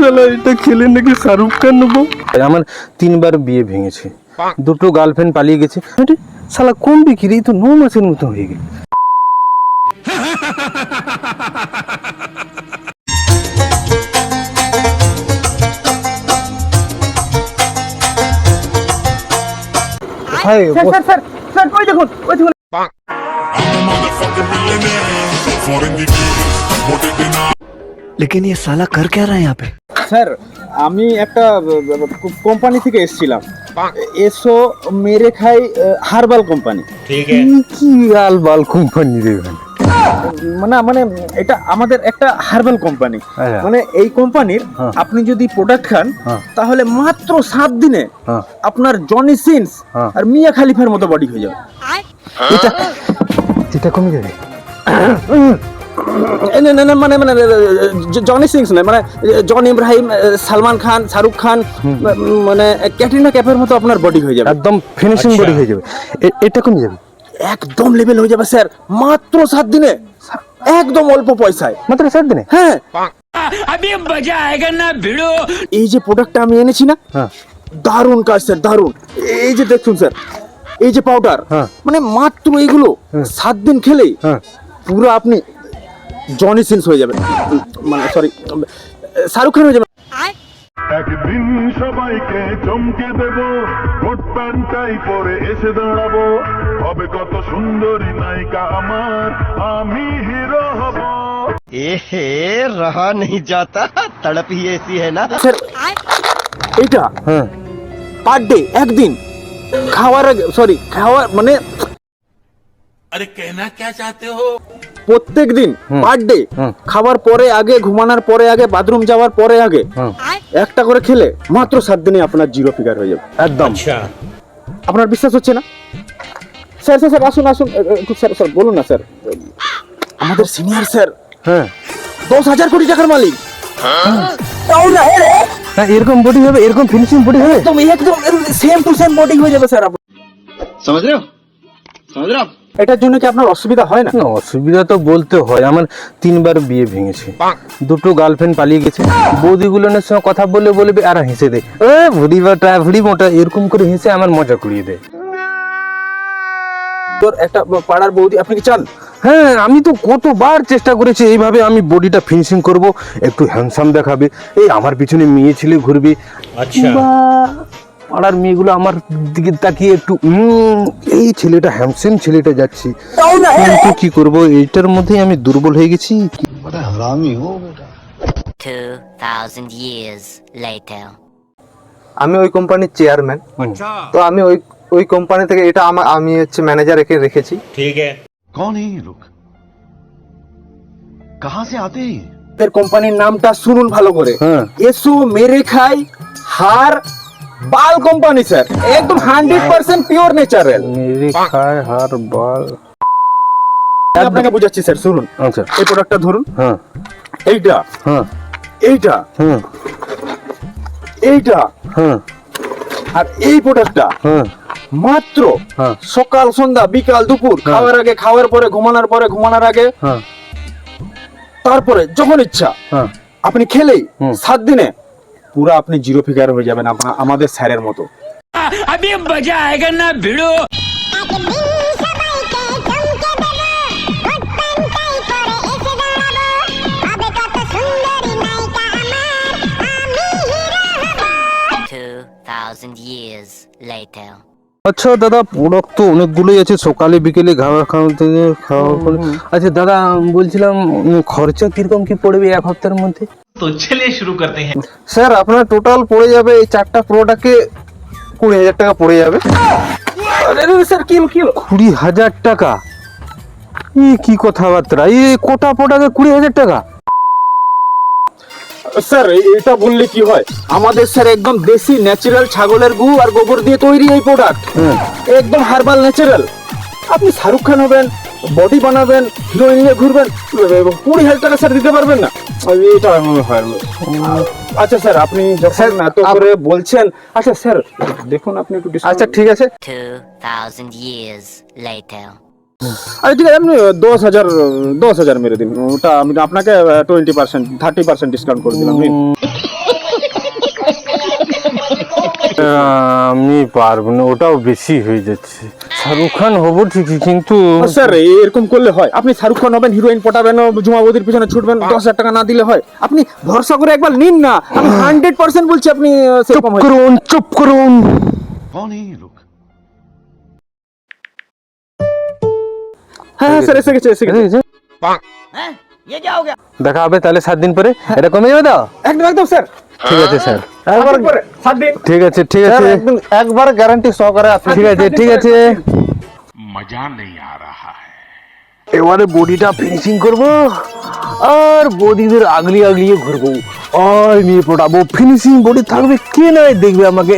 শালা এটা খেলে নাকি শাহরুখ খান নেবো। আমার 3বার বিয়ে ভেঙেছে, 2টো গার্লফ্রেন্ড পালিয়ে গেছে। শালা কম বিক্রি তো 9 মাসের মতো হয়ে গেল। স্যার ওই দেখুন ওই দেখুন। लेकिन ये साला कर क्या रहा है यहाँ पे? স্যার আমি একটা কোম্পানি থেকে এসেছিলাম, এসো মেরে খাই হার্বাল কোম্পানি। কি গালবাল কোম্পানি রে ভাই? মানে এটা আমাদের একটা হার্বাল কোম্পানি। আচ্ছা। মানে এই কোম্পানির আপনি যদি প্রোডাক্ট খান তাহলে মাত্র 7 দিনে আপনার জনি সিনস আর মিয়া খালিফার মতো বডি হয়ে যাবে। এটা এটা কমে যাবে? না মানে জনি সিংস নয়, মানে জন ইব্রাহিম, সালমান খান, শাহরুখ খান, মানে ক্যাটরিনা ক্যাফের মতো আপনার বডি হয়ে যাবে, একদম ফিনিশিং বডি হয়ে যাবে। এটা কমে যাবে? একদম লেভেল হয়ে যাবে স্যার, মাত্র 7 দিনে, একদম অল্প পয়সায়, মাত্র 7 দিনে। হ্যাঁ अभी मजा आएगा ना भिड़ो। এই যে প্রোডাক্টটা আমি এনেছি না, দারুণ কাজ স্যার, দারুণ। এই যে দেখুন স্যার, এই যে পাউডার, মানে মাত্র এইগুলো 7 দিন খেলেই পুরো আপনি জনি সিনস হয়ে যাবেন, মানে সরি শাহরুখ খান হয়ে যাবেন। একদিন সবাইকে চমকে দেব, কোট প্যান্টাই পরে এসে দাঁড়াবো, হবে কত সুন্দরী নায়িকা আমার, আমি হিরো হব। एहे रहा नहीं जाता, तड़प ही ऐसी है ना। স্যার এইটা পার ডে, একদিন খাওয়ার আগে, সরি খাওয়ার মানে अरे कहना क्या चाहते हो? প্রত্যেক দিন পার ডে, খাবার পরে আগে, ঘুমানোর পরে আগে, বাথরুম যাওয়ার পরে আগে একটা করে খেলে মাত্র 7 দিনে আপনার জিরো ফিগার হয়ে যাবে একদম। আপনার বিশ্বাস হচ্ছে না? স্যার স্যার স্যার আসুন আসুন, স্যার স্যার বলুন না স্যার, আমাদের সিনিয়র স্যার 10,000 কোটি টাকার মালিক। এরকম বডি হবে, এরকম ফিনিশিং বডি হবে, একদম একদম সেম টু সেম বডি হয়ে যাবে স্যার। समझ रहे हो, समझ रहे हो आप? এটার জন্য কি আপনার অসুবিধা হয় না? না অসুবিধা তো বলতে হয়। আমার 3বার বিয়ে ভেঙেছে, 2টো গার্লফ্রেন্ড পালিয়ে গেছে। বৌদিগুলোর সঙ্গে কথা বলে বলবে আর হেসে দেয়, ভুড়ি বাটা ভুড়ি মোটা, এরকম করে হেসে আমার মজা করিয়ে দেয়। তোর একটা পাড়ার বৌদি আপনি কি চান? হ্যাঁ, আমি তো কতবার চেষ্টা করেছি এইভাবে আমি বডিটা ফিনিশিং করব, একটু হ্যান্ডসাম দেখাবে, এই আমার পিছনে মেয়ে ছেলে ঘুরবে। আচ্ছা, পাড়ার মেয়েগুলো আমার দিকে তাকিয়ে একটু এই ছেলেটা হ্যান্ডসাম, ছেলেটা যাচ্ছে, কিন্তু কি করব, এইটার মধ্যেই আমি দুর্বল হয়ে গেছি। 2000 years later. আমি ওই কোম্পানির চেয়ারম্যান, তো আমি ওই কোম্পানি থেকে এটা আমি হচ্ছে ম্যানেজার রেখেছি। कौन है ये लोग, कहाँ से आते हैं? এর কোম্পানির নামটা শুনুন ভালো করে, এসো মেরে খাই হার বাল কোম্পানি স্যার, একদম 100% পিওর ন্যাচারাল। মেরে খায় হার বাল। আপনাকে বুঝাচ্ছি স্যার, শুনুন। আচ্ছা, এই প্রোডাক্টটা ধরুন, এইটা, এইটা, এইটা, আর এই প্রোডাক্টটা মাত্র সকাল সন্ধ্যা বিকাল দুপুর, খাওয়ার আগে, খাওয়ার পরে, ঘুমানোর পরে, ঘুমানোর আগে, তারপরে যখন ইচ্ছা আপনি খেলেই 7 দিনে পুরো আপনি জিরো ফিগার হয়ে যাবেন, আমাদের স্যারের মতো। अभी मजा आएगा ना भिड़ो। Years later. আচ্ছা দাদা, প্রোডাক্ট তো অনেকগুলোই আছে, সকালে বিকেলে খাওয়া থেকে খাওয়া করে। আচ্ছা দাদা, বলছিলাম খরচা কিরকম কি পড়বে 1 হপ্তার মধ্যে? तो चलिए शुरू करते हैं। স্যার আপনার টোটাল পড়ে যাবে এই 4টা প্রোডাক্টে 20,000 টাকা পড়ে যাবে। স্যার কি 20,000 টাকা? কি কথাবার্তা, এই কোটা প্রোডাক্টে 20,000 টাকা? স্যার এটা বললে কি হয়, আমাদের স্যার একদম দেশি ন্যাচারাল ছাগলের গু আর গোবর দিয়ে তৈরি এই প্রোডাক্ট, একদম হার্বাল ন্যাচারাল। আপনি শাহরুখ খান হবেন, বডি বানাবেন, হিরোইন নিয়ে ঘুরবেন, 20,000 টাকা স্যার দিতে পারবেন না? এটা হয়। আচ্ছা স্যার, আপনি যখন এত করে বলছেন, আচ্ছা স্যার দেখুন আপনি একটু আচ্ছা ঠিক আছে। 2000 years later. আচ্ছা ঠিক আছে, আপনি 10,000 মেরে দিন, ওটা আমি আপনাকে 20% 30% ডিসকাউন্ট করে দিলাম। আমি পারবো না, ওটাও বেশি হয়ে যাচ্ছে। শাহরুখ খান হবো ঠিকই, কিন্তু স্যার এরকম করলে হয়? আপনি শাহরুখ খান হবেন, হিরোইন পটাবেন, জুমাবদির পিছনে ছুটবেন, 10,000 টাকা না দিলে হয়? আপনি ভরসা করে একবার নিন না, আমি 100% বলছি আপনি চুপ সেরকম হয়। করুন, চুপ করুন। হ্যাঁ স্যার, এসে গেছে। দেখা হবে তাহলে 7 দিন পরে। এটা কমে যাবে তো? একদম স্যার। ঠিক আছে স্যার, একবার পরে 7 দিন। ঠিক আছে, ঠিক স্যার আছে, একবার গ্যারান্টি সহকারে আপনি ঠিক আছে, ঠিক আছে। मजा नहीं आ रहा है। এবারে বডিটা ফিনিশিং করব আর বডিদের আগলিয়ে আগলিয়ে ঘুরবো আর নিয়ে পড়াবো। ফিনিশিং বডি থাকবে, কে নাই দেখবে আমাকে।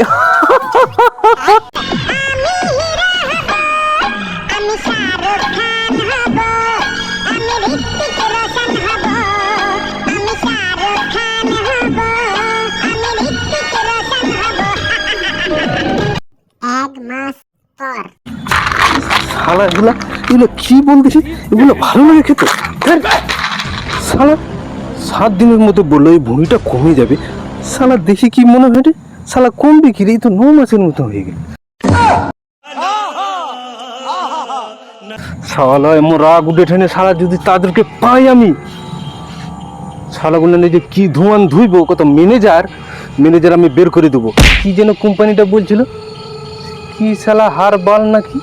শালা এগুলো কি বলতেছি, এগুলো ভালো লাগে খেতে। শালা 7 দিনের মধ্যে বললো এই ভুঁড়িটা কমে যাবে। শালা দেখি কি মনে হয় রে, শালা কমবে কি রে? এই তো 9 মাসের মতো হয়ে গেল। শালা এমন রাগ উঠে ঠেনে, শালা যদি তাদেরকে পাই আমি, শালাগুলো নিজে কি ধোঁয়ান ধুইব। কত ম্যানেজার আমি বের করে দেবো। কি যেন কোম্পানিটা বলছিল, কি শালা হারবাল নাকি?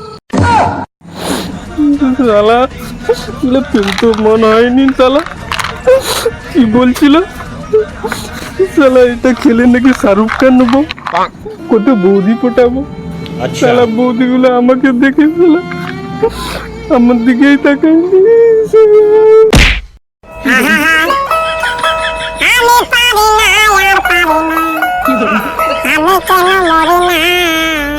শালা তো মনে হয়নি। শালা কি বলছিল, শালা এটা খেলে নাকি শাহরুখ খান নেবো, কত বৌদি পটাবো। শালা বৌদিগুলো আমাকে দেখে শালা আমার দিকেই তাকায়নি। আমি কেন মরি না